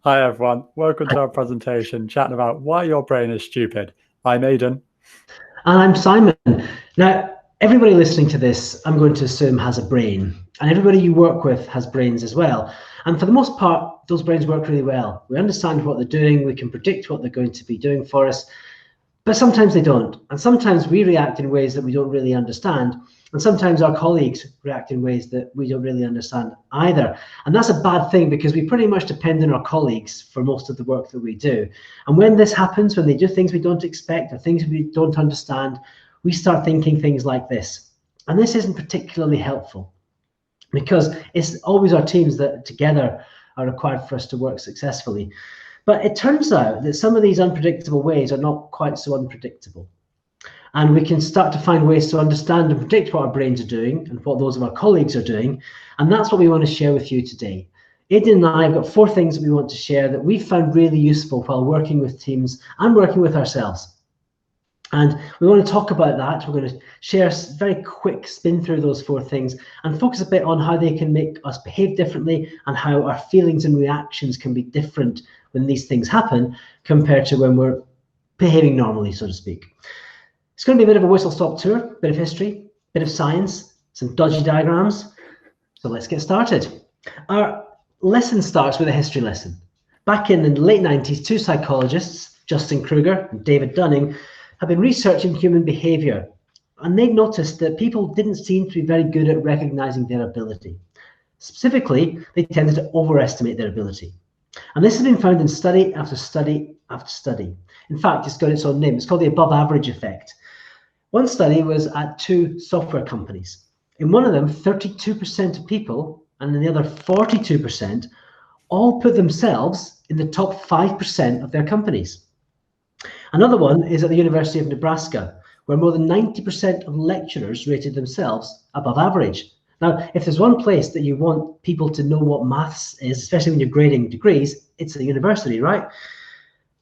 Hi everyone, welcome to our presentation chatting about why your brain is stupid. I'm Aidan. And I'm Simon. Now, everybody listening to this, I'm going to assume has a brain, and everybody you work with has brains as well. And for the most part, those brains work really well. We understand what they're doing, we can predict what they're going to be doing for us, but sometimes they don't. And sometimes we react in ways that we don't really understand. And sometimes our colleagues react in ways that we don't really understand either. And that's a bad thing because we pretty much depend on our colleagues for most of the work that we do. And when this happens, when they do things we don't expect or things we don't understand, we start thinking things like this. And this isn't particularly helpful because it's always our teams that together are required for us to work successfully. But it turns out that some of these unpredictable ways are not quite so unpredictable. And we can start to find ways to understand and predict what our brains are doing and what those of our colleagues are doing. And that's what we want to share with you today. Aidan and I have got 4 things that we want to share that we found really useful while working with teams and working with ourselves. And we want to talk about that. We're going to share a very quick spin through those 4 things and focus a bit on how they can make us behave differently and how our feelings and reactions can be different when these things happen compared to when we're behaving normally, so to speak. It's going to be a bit of a whistle-stop tour, bit of history, bit of science, some dodgy diagrams. So let's get started. Our lesson starts with a history lesson. Back in the late 90s, 2 psychologists, Dunning-Kruger and David Dunning, have been researching human behavior. And they noticed that people didn't seem to be very good at recognizing their ability. Specifically, they tended to overestimate their ability. And this has been found in study after study after study. In fact, it's got its own name. It's called the above average effect. One study was at 2 software companies. In one of them, 32% of people, and in the other 42%, all put themselves in the top 5% of their companies. Another one is at the University of Nebraska, where more than 90% of lecturers rated themselves above average. Now, if there's one place that you want people to know what maths is, especially when you're grading degrees, it's a university, right?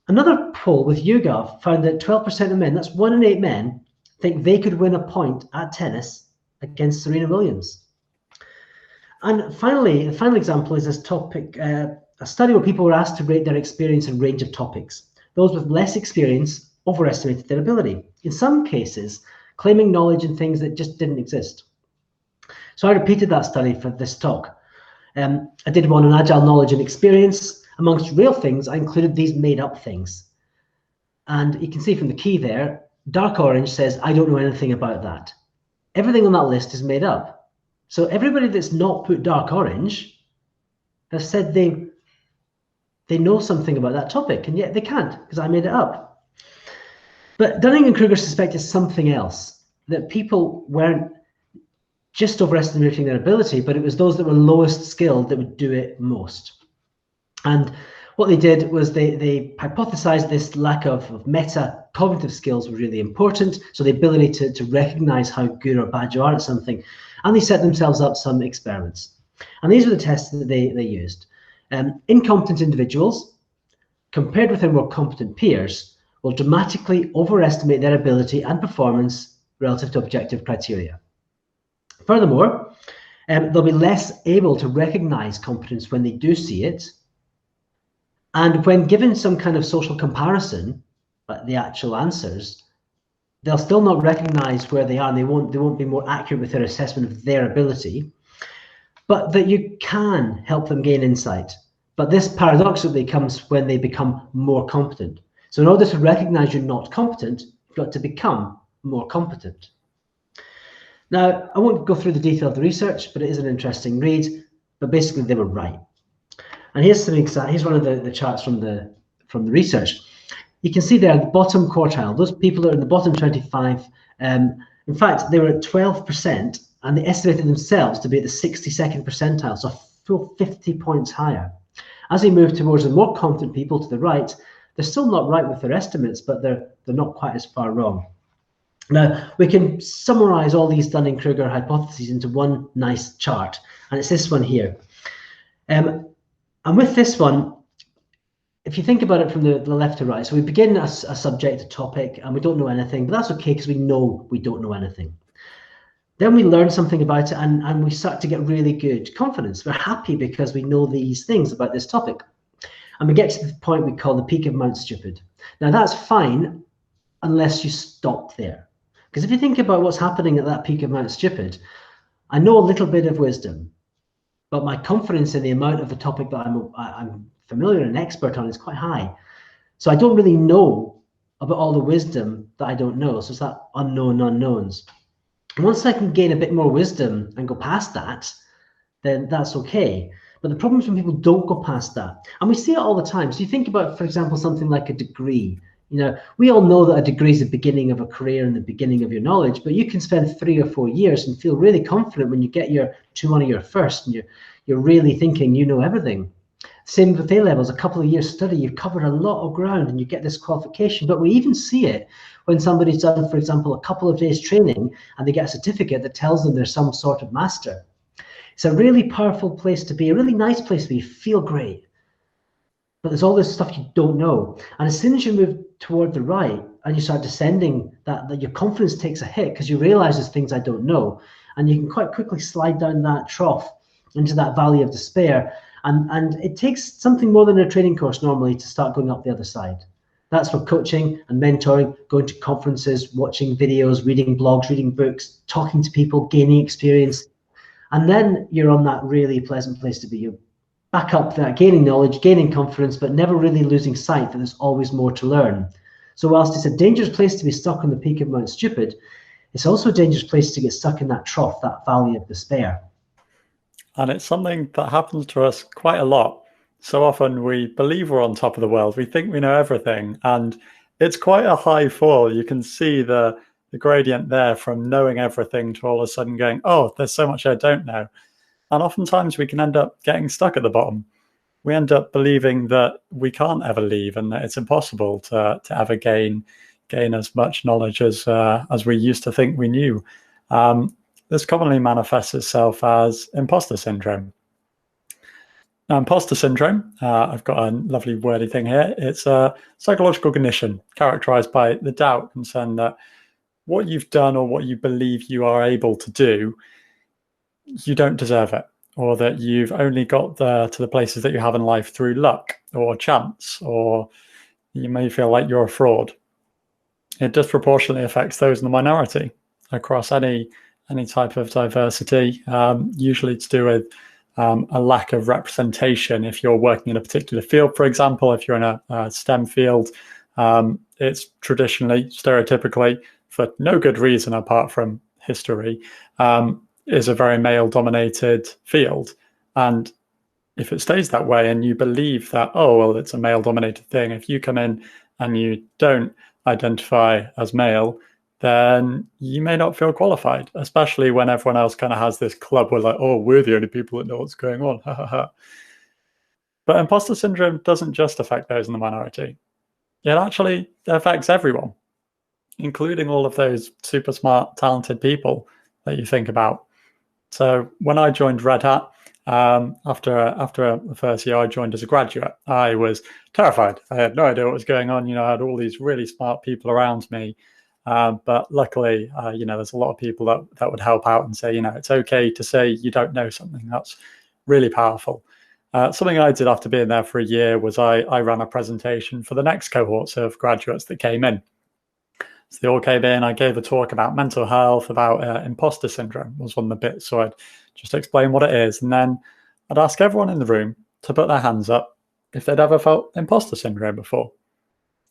Another poll with YouGov found that 12% of men, that's 1 in 8 men, think they could win a point at tennis against Serena Williams. And finally, the final example is this topic, a study where people were asked to rate their experience in a range of topics. Those with less experience overestimated their ability, in some cases claiming knowledge in things that just didn't exist. So I repeated that study for this talk. I did one on agile knowledge and experience. Amongst real things, I included these made up things. And you can see from the key there, dark orange says, I don't know anything about that. Everything on that list is made up. So everybody that's not put dark orange has said they know something about that topic, and yet they can't because I made it up. But Dunning and Kruger suspected something else, that people weren't just overestimating their ability, but it was those that were lowest skilled that would do it most. And what they did was they hypothesized this lack of meta cognitive skills were really important. So the ability to recognize how good or bad you are at something. And they set themselves up some experiments. And these were the tests that they used. Incompetent individuals, compared with their more competent peers, will dramatically overestimate their ability and performance relative to objective criteria. Furthermore, they'll be less able to recognize competence when they do see it. And when given some kind of social comparison, like the actual answers, they'll still not recognize where they are, and they won't be more accurate with their assessment of their ability, but that you can help them gain insight. But this paradoxically comes when they become more competent. So in order to recognize you're not competent, you've got to become more competent. Now, I won't go through the detail of the research, but it is an interesting read. But basically, they were right. And here's one of the charts from the research. You can see there, the bottom quartile, those people that are in the bottom 25, in fact, they were at 12%, and they estimated themselves to be at the 62nd percentile, so a full 50 points higher. As they move towards the more competent people to the right, they're still not right with their estimates, but they're not quite as far wrong. Now, we can summarize all these Dunning-Kruger hypotheses into one nice chart, and it's this one here. And with this one, if you think about it from the left to right, so we begin a subject, a topic, and we don't know anything, but that's okay because we know we don't know anything. Then we learn something about it and we start to get really good confidence. We're happy because we know these things about this topic. And we get to the point we call the peak of Mount Stupid. Now that's fine unless you stop there. Because if you think about what's happening at that peak of Mount Stupid, I know a little bit of wisdom, but my confidence in the amount of the topic that I'm familiar and expert on is quite high. So I don't really know about all the wisdom that I don't know. So it's that unknown unknowns. And once I can gain a bit more wisdom and go past that, then that's okay. But the problem is when people don't go past that. And we see it all the time. So you think about, for example, something like a degree. You know, we all know that a degree is the beginning of a career and the beginning of your knowledge, but you can spend 3 or 4 years and feel really confident when you get your 2-1 or your first, and you're really thinking you know everything. Same with A-levels, a couple of years study, you've covered a lot of ground and you get this qualification. But we even see it when somebody's done, for example, a couple of days training and they get a certificate that tells them they're some sort of master. It's a really powerful place to be, a really nice place to be, feel great. But there's all this stuff you don't know. And as soon as you move toward the right and you start descending, that your confidence takes a hit because you realize there's things I don't know. And you can quite quickly slide down that trough into that valley of despair. And it takes something more than a training course normally to start going up the other side. That's for coaching and mentoring, going to conferences, watching videos, reading blogs, reading books, talking to people, gaining experience. And then you're on that really pleasant place to be. You're back up there, gaining knowledge, gaining confidence, but never really losing sight that there's always more to learn. So whilst it's a dangerous place to be stuck on the peak of Mount Stupid, it's also a dangerous place to get stuck in that trough, that valley of despair. And it's something that happens to us quite a lot. So often we believe we're on top of the world. We think we know everything. And it's quite a high fall. You can see the gradient there from knowing everything to all of a sudden going, oh, there's so much I don't know. And oftentimes we can end up getting stuck at the bottom. We end up believing that we can't ever leave and that it's impossible to ever gain as much knowledge as we used to think we knew. This commonly manifests itself as imposter syndrome. Now, imposter syndrome, I've got a lovely wordy thing here. It's a psychological condition characterized by the doubt, concern that what you've done or what you believe you are able to do, you don't deserve it, or that you've only got to the places that you have in life through luck or chance, or you may feel like you're a fraud. It disproportionately affects those in the minority across any type of diversity, usually to do with a lack of representation. If you're working in a particular field, for example, if you're in a STEM field, it's traditionally, stereotypically, for no good reason apart from history, is a very male-dominated field. And if it stays that way and you believe that, oh, well, it's a male-dominated thing, if you come in and you don't identify as male, then you may not feel qualified, especially when everyone else kind of has this club where like, oh, we're the only people that know what's going on. But imposter syndrome doesn't just affect those in the minority. It actually affects everyone, including all of those super smart, talented people that you think about. So when I joined Red Hat, after the first year I joined as a graduate, I was terrified. I had no idea what was going on. I had all these really smart people around me. But luckily, there's a lot of people that would help out and say, it's okay to say you don't know something. That's really powerful. Something I did after being there for a year was I ran a presentation for the next cohorts of graduates that came in. So they all came in. I gave a talk about mental health, about imposter syndrome was one of the bits. So I'd just explain what it is. And then I'd ask everyone in the room to put their hands up if they'd ever felt imposter syndrome before.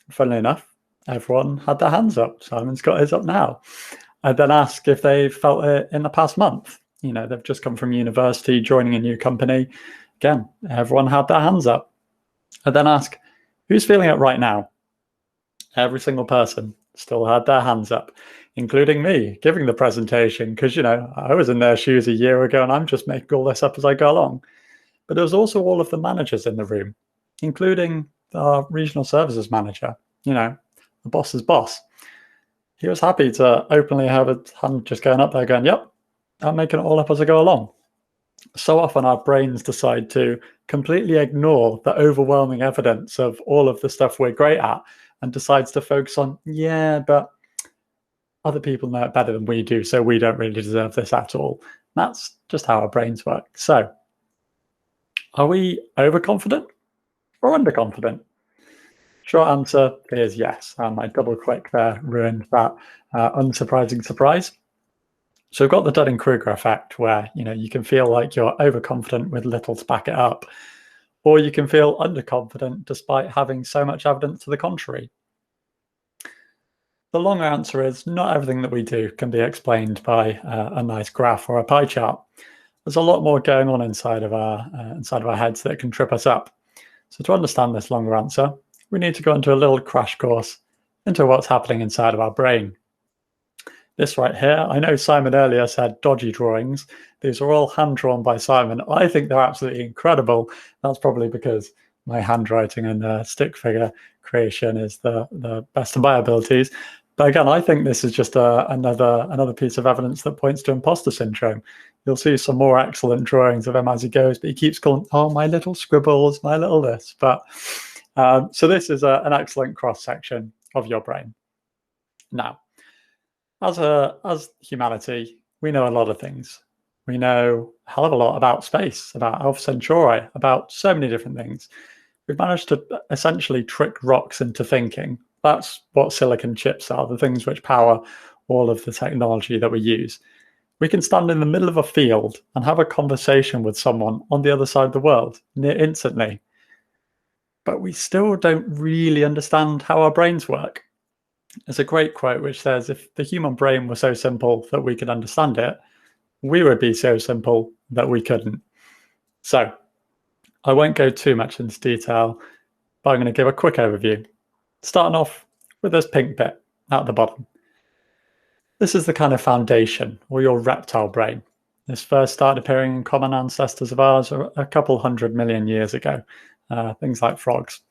Funnily enough, everyone had their hands up. Simon's got his up now. I'd then ask if they felt it in the past month. They've just come from university, joining a new company. Again, everyone had their hands up. I'd then ask, who's feeling it right now? Every single person still had their hands up, including me giving the presentation, because, I was in their shoes a year ago and I'm just making all this up as I go along. But there was also all of the managers in the room, including our regional services manager, the boss's boss. He was happy to openly have a hand just going up there going, yep, I'm making it all up as I go along. So often our brains decide to completely ignore the overwhelming evidence of all of the stuff we're great at and decides to focus on, yeah, but other people know it better than we do, so we don't really deserve this at all. That's just how our brains work. So are we overconfident? or underconfident? Short answer is yes, and my double click there ruined that unsurprising surprise. So we've got the Dunning-Kruger effect where you can feel like you're overconfident with little to back it up, or you can feel underconfident despite having so much evidence to the contrary. The long answer is not everything that we do can be explained by a nice graph or a pie chart. There's a lot more going on inside of our heads that can trip us up. So to understand this longer answer, we need to go into a little crash course into what's happening inside of our brain. This right here, I know Simon earlier said dodgy drawings. These are all hand-drawn by Simon. I think they're absolutely incredible. That's probably because my handwriting and stick figure creation is the best of my abilities. But again, I think this is just another piece of evidence that points to imposter syndrome. You'll see some more excellent drawings of him as he goes, but he keeps calling, oh, my little scribbles, my little this. But so this is an excellent cross-section of your brain. Now, as humanity, we know a lot of things. We know a hell of a lot about space, about Alpha Centauri, about so many different things. We've managed to essentially trick rocks into thinking. That's what silicon chips are, the things which power all of the technology that we use. We can stand in the middle of a field and have a conversation with someone on the other side of the world near instantly. But we still don't really understand how our brains work. There's a great quote which says, if the human brain were so simple that we could understand it, we would be so simple that we couldn't. So I won't go too much into detail, but I'm going to give a quick overview. Starting off with this pink bit at the bottom. This is the kind of foundation, or your reptile brain. This first started appearing in common ancestors of ours a couple 100 million years ago, things like frogs.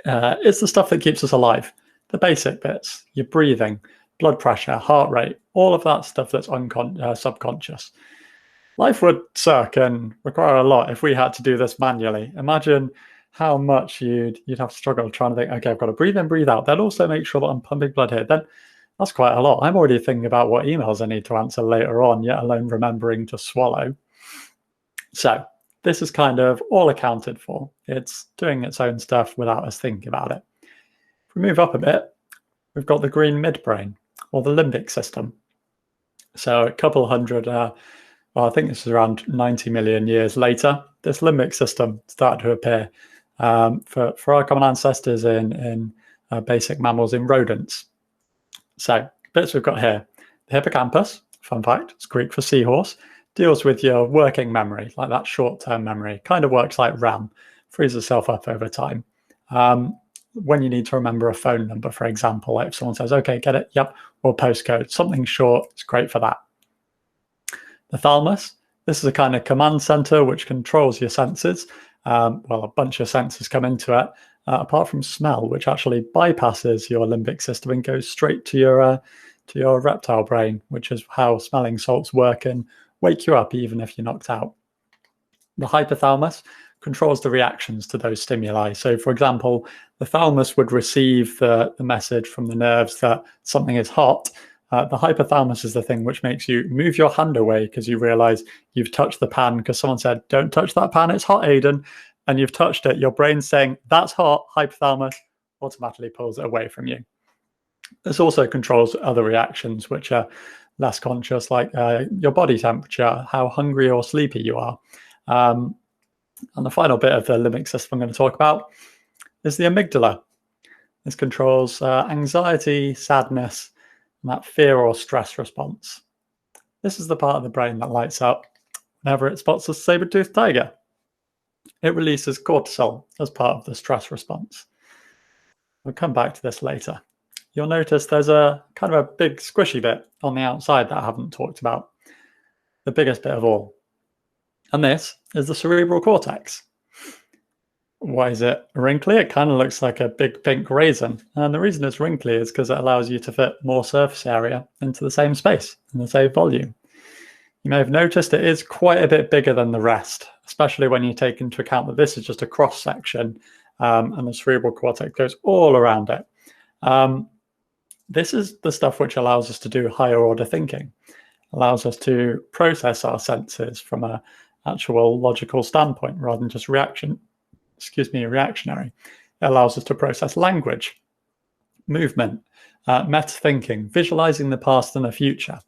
It's the stuff that keeps us alive. The basic bits, your breathing, blood pressure, heart rate, all of that stuff that's subconscious. Life would suck and require a lot if we had to do this manually. Imagine how much you'd have to struggle trying to think, okay, I've got to breathe in, breathe out. Then also make sure that I'm pumping blood here. Then that's quite a lot. I'm already thinking about what emails I need to answer later on, yet alone remembering to swallow. So this is kind of all accounted for. It's doing its own stuff without us thinking about it. If we move up a bit, we've got the green midbrain, or the limbic system. So a couple hundred, well, I think this is around 90 million years later, this limbic system started to appear for our common ancestors in basic mammals, in rodents. So bits we've got here. The hippocampus, fun fact, it's Greek for seahorse, deals with your working memory, like that short-term memory. Kind of works like RAM, frees itself up over time. When you need to remember a phone number, for example, like if someone says, okay, get it, yep, or postcode, something short, it's great for that. The thalamus, this is a kind of command center which controls your senses. Well, a bunch of sensors come into it, apart from smell, which actually bypasses your limbic system and goes straight to your reptile brain, which is how smelling salts work and wake you up even if you're knocked out. The hypothalamus controls the reactions to those stimuli. So, for example, the thalamus would receive the message from the nerves that something is hot. The hypothalamus is the thing which makes you move your hand away because you realize you've touched the pan because someone said, don't touch that pan, it's hot, Aidan. And you've touched it. Your brain's saying, that's hot. Hypothalamus automatically pulls it away from you. This also controls other reactions which are less conscious, like your body temperature, how hungry or sleepy you are. And the final bit of the limbic system I'm going to talk about is the amygdala. This controls anxiety, sadness, and that fear or stress response. This is the part of the brain that lights up whenever it spots a saber-toothed tiger. It releases cortisol as part of the stress response. We'll come back to this later. You'll notice there's a kind of a big squishy bit on the outside that I haven't talked about. The biggest bit of all. And this is the cerebral cortex. Why is it wrinkly? It kind of looks like a big pink raisin. And the reason it's wrinkly is because it allows you to fit more surface area into the same space, in the same volume. You may have noticed it is quite a bit bigger than the rest, especially when you take into account that this is just a cross section and the cerebral cortex goes all around it. This is the stuff which allows us to do higher order thinking, allows us to process our senses from an actual logical standpoint rather than just reaction. reactionary. It allows us to process language, movement, meta-thinking, visualizing the past and the future.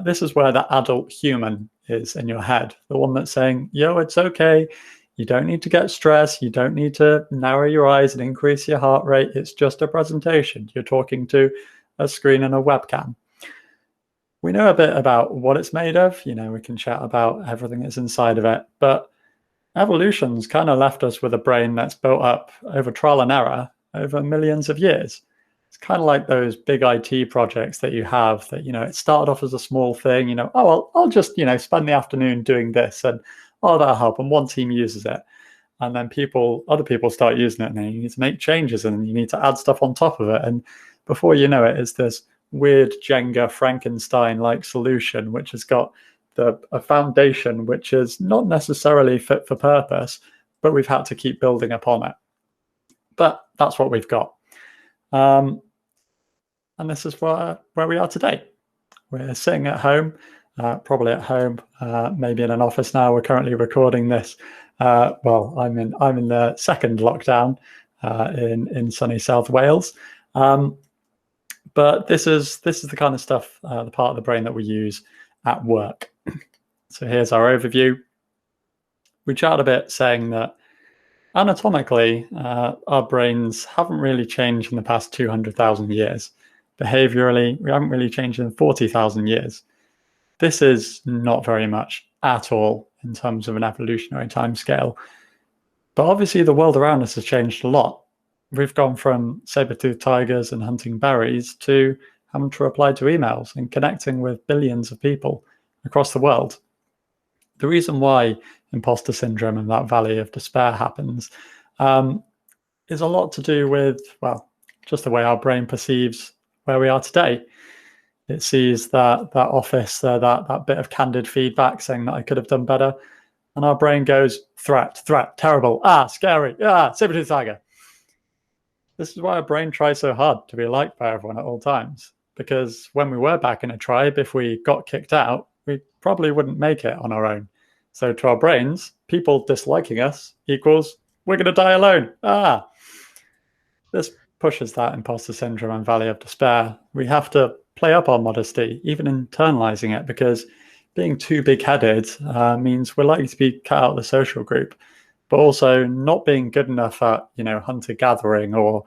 This is where the adult human is in your head, the one that's saying, yo, it's okay. You don't need to get stressed. You don't need to narrow your eyes and increase your heart rate. It's just a presentation. You're talking to a screen and a webcam. We know a bit about what it's made of. We can chat about everything that's inside of it. But evolution's kind of left us with a brain that's built up over trial and error over millions of years. It's kind of like those big IT projects that you have that, it started off as a small thing, oh, I'll just, spend the afternoon doing this and, oh, that'll help. And one team uses it. And then other people start using it, and then you need to make changes and you need to add stuff on top of it. And before you know it, it's this weird Jenga Frankenstein-like solution, which has got a foundation which is not necessarily fit for purpose, but we've had to keep building upon it. But that's what we've got. And this is where we are today. We're sitting at home, probably at home, maybe in an office now. We're currently recording this. Well, I'm in the second lockdown in sunny South Wales. But this is the kind of stuff, the part of the brain that we use at work. So here's our overview. We chatted a bit saying that anatomically, our brains haven't really changed in the past 200,000 years. Behaviorally, we haven't really changed in 40,000 years. This is not very much at all in terms of an evolutionary timescale. But obviously the world around us has changed a lot. We've gone from saber-toothed tigers and hunting berries to having to reply to emails and connecting with billions of people across the world. The reason why imposter syndrome and that valley of despair happens is a lot to do with, well, just the way our brain perceives where we are today. It sees that office, that bit of candid feedback saying that I could have done better. And our brain goes, threat, terrible, scary, saber-toothed tiger. This is why our brain tries so hard to be liked by everyone at all times. Because when we were back in a tribe, if we got kicked out, we probably wouldn't make it on our own. So to our brains, people disliking us equals, we're going to die alone. This pushes that imposter syndrome and valley of despair. We have to play up our modesty, even internalizing it, because being too big-headed means we're likely to be cut out of the social group, but also not being good enough at, hunter-gathering or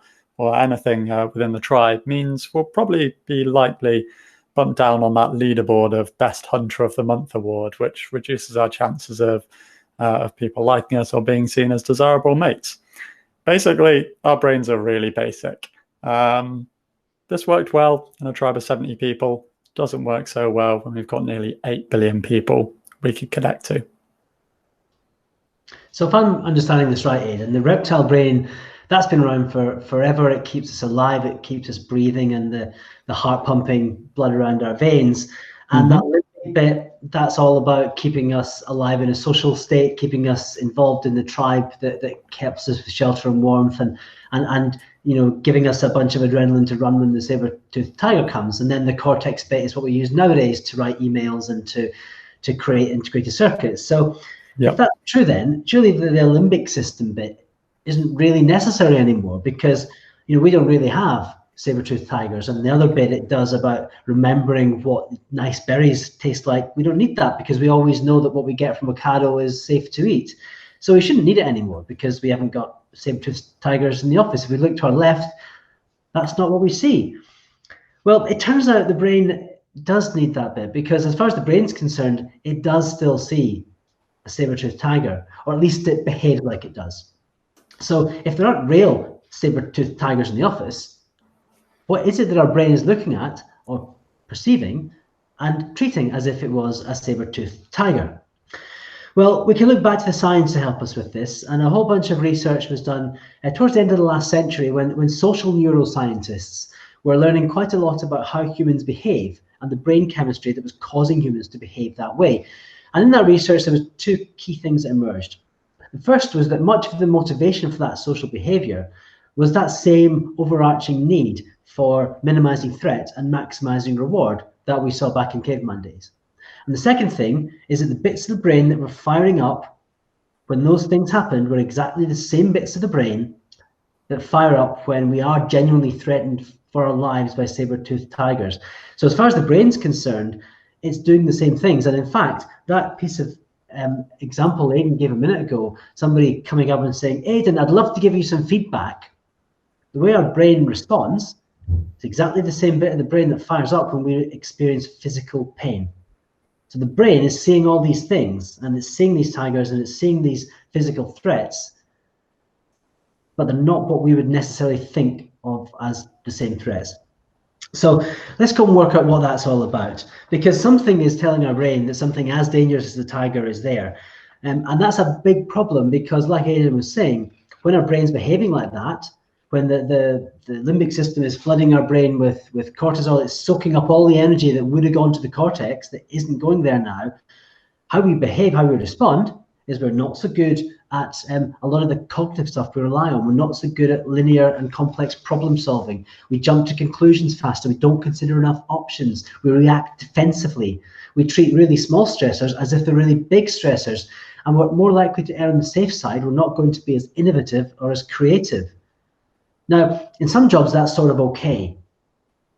anything within the tribe means we'll probably be likely bumped down on that leaderboard of Best Hunter of the Month award, which reduces our chances of people liking us or being seen as desirable mates. Basically, our brains are really basic. This worked well in a tribe of 70 people. Doesn't work so well when we've got nearly 8 billion people we could connect to. So if I'm understanding this right, Aidan, the reptile brain, that's been around for forever. It keeps us alive. It keeps us breathing and the heart pumping blood around our veins. And that limbic bit, that's all about keeping us alive in a social state, keeping us involved in the tribe that keeps us with shelter and warmth and giving us a bunch of adrenaline to run when the saber-toothed tiger comes. And then the cortex bit is what we use nowadays to write emails and to create integrated circuits. So if that's true, then surely the limbic system bit isn't really necessary anymore, because we don't really have saber-toothed tigers, and the other bit it does about remembering what nice berries taste like, we don't need that, because we always know that what we get from avocado is safe to eat. So we shouldn't need it anymore, because we haven't got saber-toothed tigers in the office. If we look to our left, that's not what we see. Well, it turns out the brain does need that bit, because as far as the brain's concerned, it does still see a saber-toothed tiger, or at least it behaves like it does. So if there aren't real saber-toothed tigers in the office, what is it that our brain is looking at or perceiving and treating as if it was a saber-toothed tiger? Well, we can look back to the science to help us with this, and a whole bunch of research was done towards the end of the last century when social neuroscientists were learning quite a lot about how humans behave and the brain chemistry that was causing humans to behave that way. And in that research, there was two key things that emerged. The first was that much of the motivation for that social behavior was that same overarching need for minimizing threat and maximizing reward that we saw back in caveman days. And the second thing is that the bits of the brain that were firing up when those things happen, we're exactly the same bits of the brain that fire up when we are genuinely threatened for our lives by saber-toothed tigers. So as far as the brain's concerned, it's doing the same things. And in fact, that piece of example Aidan gave a minute ago, somebody coming up and saying, Aidan, I'd love to give you some feedback. The way our brain responds, it's exactly the same bit of the brain that fires up when we experience physical pain. So the brain is seeing all these things, and it's seeing these tigers, and it's seeing these physical threats, but they're not what we would necessarily think of as the same threats. So let's go and work out what that's all about, because something is telling our brain that something as dangerous as the tiger is there. And that's a big problem, because like Aidan was saying, when our brain's behaving like that, when the limbic system is flooding our brain with cortisol, it's soaking up all the energy that would have gone to the cortex that isn't going there now. How we behave, how we respond, is we're not so good at a lot of the cognitive stuff we rely on. We're not so good at linear and complex problem solving. We jump to conclusions faster. We don't consider enough options. We react defensively. We treat really small stressors as if they're really big stressors. And we're more likely to err on the safe side. We're not going to be as innovative or as creative. Now, in some jobs, that's sort of okay.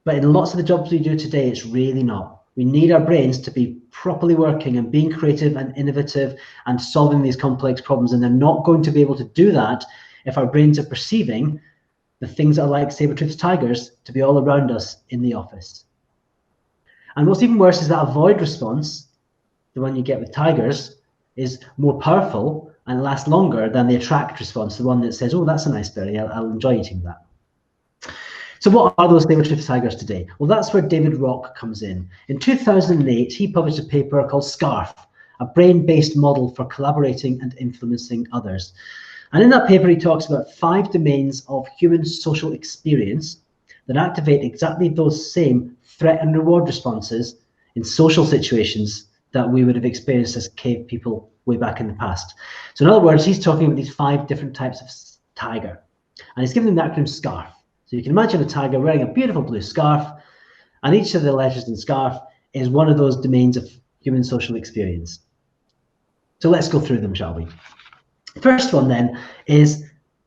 But in lots of the jobs we do today, it's really not. We need our brains to be properly working and being creative and innovative and solving these complex problems. And they're not going to be able to do that if our brains are perceiving the things that are like saber-toothed tigers to be all around us in the office. And what's even worse is that avoid response, the one you get with tigers, is more powerful and lasts longer than the attract response, the one that says, oh, that's a nice berry, I'll enjoy eating that. So what are those saber-toothed tigers today? Well, that's where David Rock comes in. In 2008, he published a paper called SCARF, a brain-based model for collaborating and influencing others. And in that paper, he talks about 5 domains of human social experience that activate exactly those same threat and reward responses in social situations that we would have experienced as cave people way back in the past. So in other words, he's talking about these 5 different types of tiger, and he's given them the acronym SCARF. So you can imagine a tiger wearing a beautiful blue scarf, and each of the letters in scarf is one of those domains of human social experience. So let's go through them, shall we? First one then is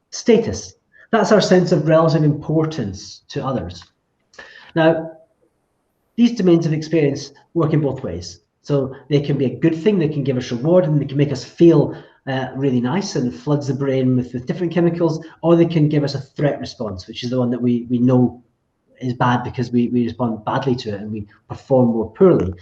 status. That's our sense of relative importance to others. Now, these domains of experience work in both ways. So they can be a good thing, they can give us reward, and they can make us feel really nice and floods the brain with different chemicals, or they can give us a threat response, which is the one that we know is bad because we respond badly to it and we perform more poorly.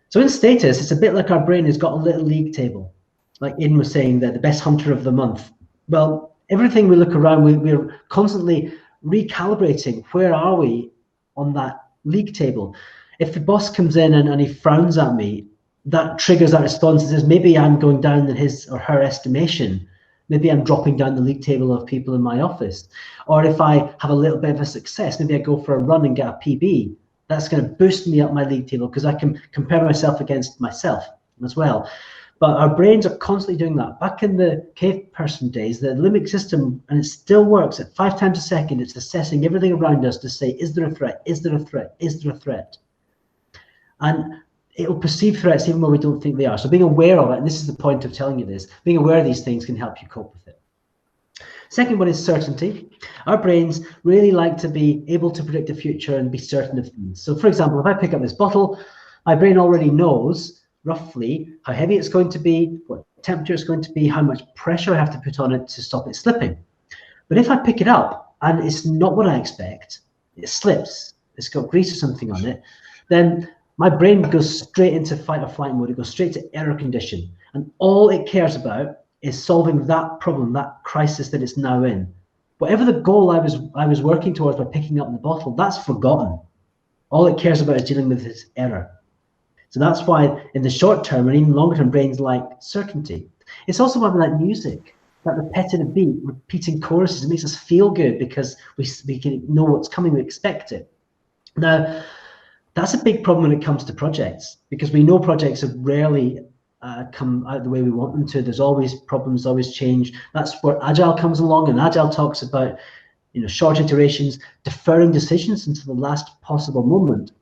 So in status, it's a bit like our brain has got a little league table. Like Aidan was saying, that the best hunter of the month. Well, everything we look around, we're constantly recalibrating. Where are we on that league table? If the boss comes in and he frowns at me, that triggers that response and says, maybe I'm going down in his or her estimation. Maybe I'm dropping down the league table of people in my office. Or if I have a little bit of a success, maybe I go for a run and get a PB. That's going to boost me up my league table because I can compare myself against myself as well. But our brains are constantly doing that. Back in the cave person days, the limbic system, and it still works at 5 times a second, it's assessing everything around us to say, is there a threat? Is there a threat? Is there a threat? And it will perceive threats even when we don't think they are. So being aware of it, and this is the point of telling you this, being aware of these things can help you cope with it. Second one is certainty. Our brains really like to be able to predict the future and be certain of things. So for example, if I pick up this bottle, my brain already knows roughly how heavy it's going to be, what temperature it's going to be, how much pressure I have to put on it to stop it slipping. But if I pick it up and it's not what I expect, it slips, it's got grease or something on it, then my brain goes straight into fight or flight mode. It goes straight to error condition. And all it cares about is solving that problem, that crisis that it's now in. Whatever the goal I was working towards by picking up the bottle, that's forgotten. All it cares about is dealing with its error. So that's why in the short term and even longer term, brains like certainty. It's also why we like music, that repetitive beat, repeating choruses. It makes us feel good because we can know what's coming, we expect it. Now, that's a big problem when it comes to projects, because we know projects have rarely come out the way we want them to. There's always problems, always change. That's where Agile comes along, and Agile talks about, short iterations, deferring decisions until the last possible moment.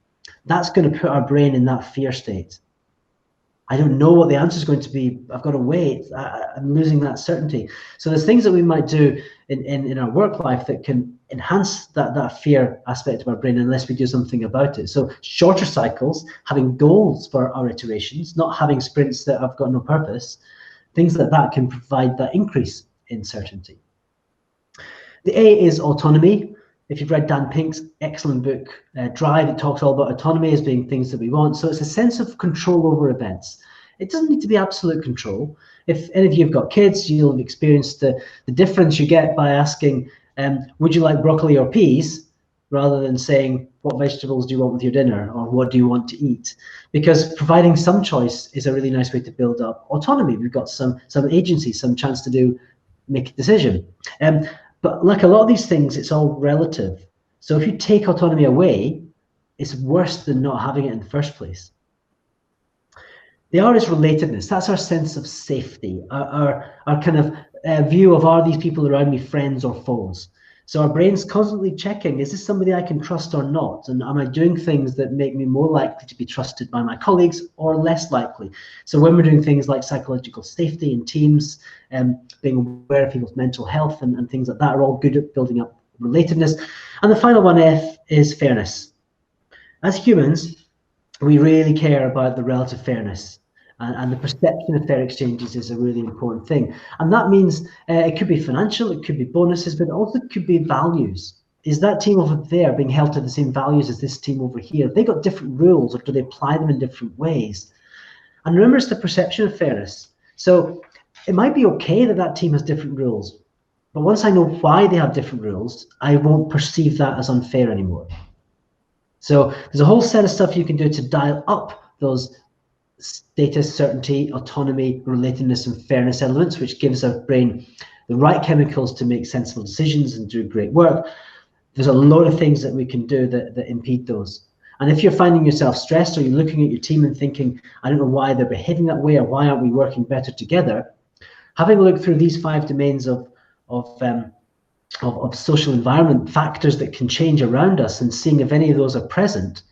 That's going to put our brain in that fear state. I don't know what the answer is going to be. I've got to wait. I'm losing that certainty. So there's things that we might do in our work life that can enhance that fear aspect of our brain unless we do something about it. So shorter cycles, having goals for our iterations, not having sprints that have got no purpose, things like that can provide that increase in certainty. The A is autonomy. If you've read Dan Pink's excellent book, Drive, it talks all about autonomy as being things that we want. So it's a sense of control over events. It doesn't need to be absolute control. If any of you have got kids, you'll have experienced the difference you get by asking, would you like broccoli or peas, rather than saying, what vegetables do you want with your dinner, or what do you want to eat? Because providing some choice is a really nice way to build up autonomy. We've got some agency, some chance to make a decision. But like a lot of these things, it's all relative. So if you take autonomy away, it's worse than not having it in the first place. The R is relatedness. That's our sense of safety, our kind of view of, are these people around me friends or foes? So our brain's constantly checking, is this somebody I can trust or not? And am I doing things that make me more likely to be trusted by my colleagues or less likely? So when we're doing things like psychological safety in teams, being aware of people's mental health and things like that are all good at building up relatedness. And the final one, F, is fairness. As humans, we really care about the relative fairness. And the perception of fair exchanges is a really important thing. And that means it could be financial, it could be bonuses, but it also could be values. Is that team over there being held to the same values as this team over here? Have they got different rules, or do they apply them in different ways? And remember, it's the perception of fairness. So it might be okay that team has different rules, but once I know why they have different rules, I won't perceive that as unfair anymore. So there's a whole set of stuff you can do to dial up those status, certainty, autonomy, relatedness, and fairness elements, which gives our brain the right chemicals to make sensible decisions and do great work. There's a lot of things that we can do that impede those. And if you're finding yourself stressed, or you're looking at your team and thinking, I don't know why they're behaving that way, or why aren't we working better together, having a look through these 5 domains of social environment factors that can change around us, and seeing if any of those are present,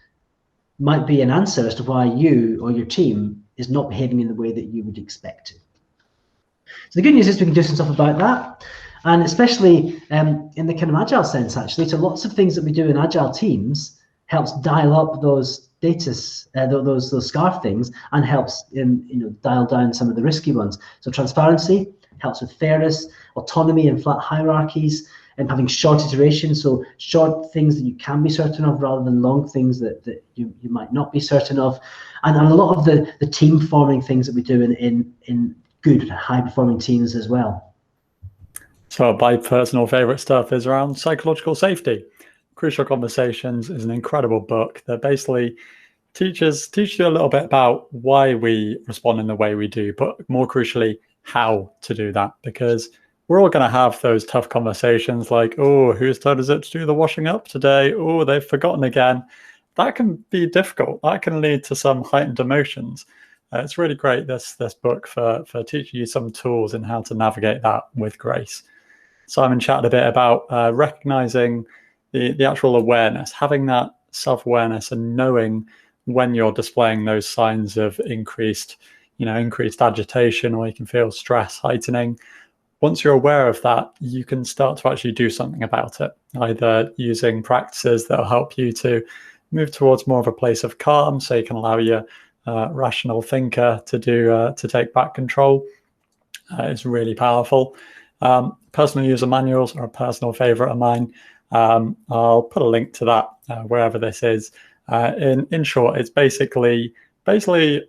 might be an answer as to why you or your team is not behaving in the way that you would expect to. So the good news is we can do some stuff about that, and especially in the kind of agile sense, actually. So lots of things that we do in agile teams helps dial up those status, those scarf things, and helps dial down some of the risky ones. So transparency helps with fairness, autonomy and flat hierarchies, and having short iterations, so short things that you can be certain of rather than long things that you might not be certain of, and a lot of the team forming things that we do in good high performing teams as well. So my personal favorite stuff is around psychological safety. Crucial Conversations is an incredible book that basically teaches you a little bit about why we respond in the way we do, but more crucially, how to do that, because we're all going to have those tough conversations like, oh, whose turn is it to do the washing up today? Oh, they've forgotten again. That can be difficult. That can lead to some heightened emotions. It's really great, this book, for teaching you some tools in how to navigate that with grace. Simon chatted a bit about recognizing the actual awareness, having that self-awareness and knowing when you're displaying those signs of increased agitation, or you can feel stress heightening. Once you're aware of that, you can start to actually do something about it, either using practices that will help you to move towards more of a place of calm, so you can allow your rational thinker to take back control. It's really powerful. Personal user manuals are a personal favorite of mine. I'll put a link to that wherever this is. In short, it's basically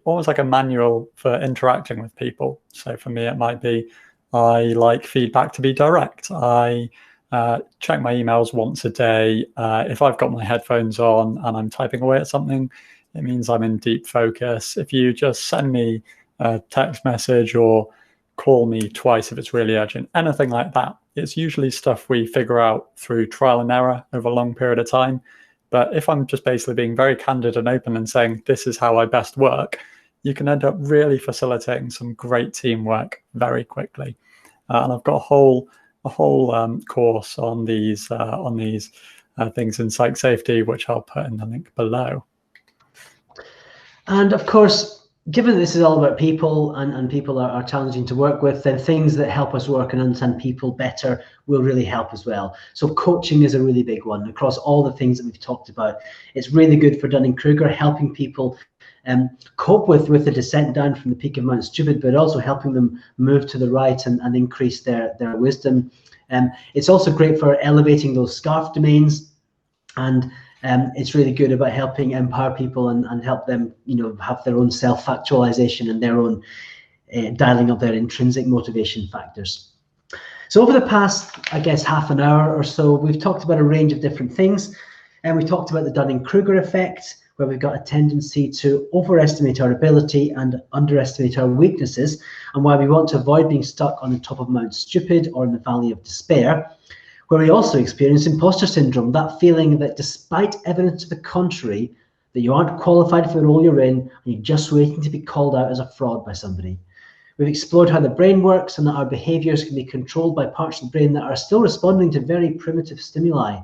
almost like a manual for interacting with people. So for me, it might be, I like feedback to be direct. I check my emails once a day. If I've got my headphones on and I'm typing away at something, it means I'm in deep focus. If you just send me a text message or call me twice if it's really urgent, anything like that, it's usually stuff we figure out through trial and error over a long period of time. But if I'm just basically being very candid and open and saying, this is how I best work, you can end up really facilitating some great teamwork very quickly. And I've got a whole course on these things in psych safety, which I'll put in the link below. And of course, given that this is all about people and people are challenging to work with, then things that help us work and understand people better will really help as well. So coaching is a really big one across all the things that we've talked about. It's really good for Dunning-Kruger, helping people cope with the descent down from the peak of Mount Stupid, but also helping them move to the right and increase their wisdom. It's also great for elevating those scarf domains, and it's really good about helping empower people and help them, have their own self-actualization and their own dialing up their intrinsic motivation factors. So over the past, I guess, half an hour or so, we've talked about a range of different things, and we talked about the Dunning-Kruger effect, where we've got a tendency to overestimate our ability and underestimate our weaknesses, and why we want to avoid being stuck on the top of Mount Stupid or in the Valley of Despair, where we also experience imposter syndrome, that feeling that despite evidence to the contrary, that you aren't qualified for the role you're in, and you're just waiting to be called out as a fraud by somebody. We've explored how the brain works and that our behaviors can be controlled by parts of the brain that are still responding to very primitive stimuli,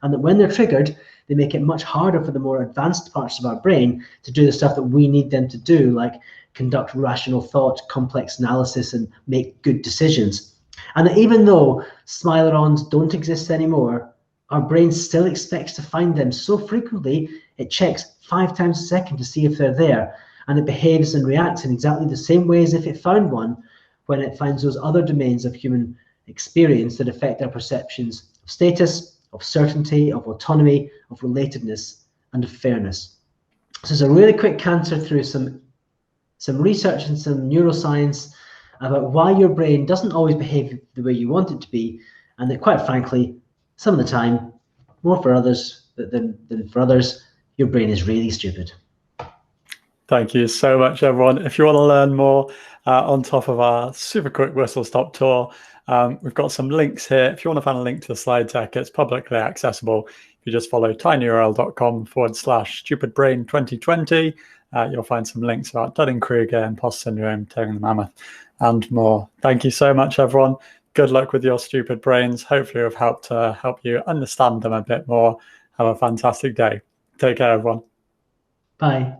and that when they're triggered, they make it much harder for the more advanced parts of our brain to do the stuff that we need them to do, like conduct rational thought, complex analysis, and make good decisions. And that even though Smile-a-rons don't exist anymore, our brain still expects to find them so frequently, it checks 5 times a second to see if they're there, and it behaves and reacts in exactly the same way as if it found one when it finds those other domains of human experience that affect our perceptions of status, of certainty, of autonomy, of relatedness, and of fairness. So it's a really quick canter through some research and some neuroscience about why your brain doesn't always behave the way you want it to be, and that quite frankly, some of the time, more for others than for others, your brain is really stupid. Thank you so much, everyone. If you want to learn more on top of our super quick whistle stop tour, we've got some links here. If you want to find a link to the slide deck, it's publicly accessible. If you just follow tinyurl.com/StupidBrain2020, you'll find some links about Dunning-Kruger, Impostor Syndrome, Taming the Mammoth, and more. Thank you so much, everyone. Good luck with your stupid brains. Hopefully we've helped to help you understand them a bit more. Have a fantastic day. Take care, everyone. Bye.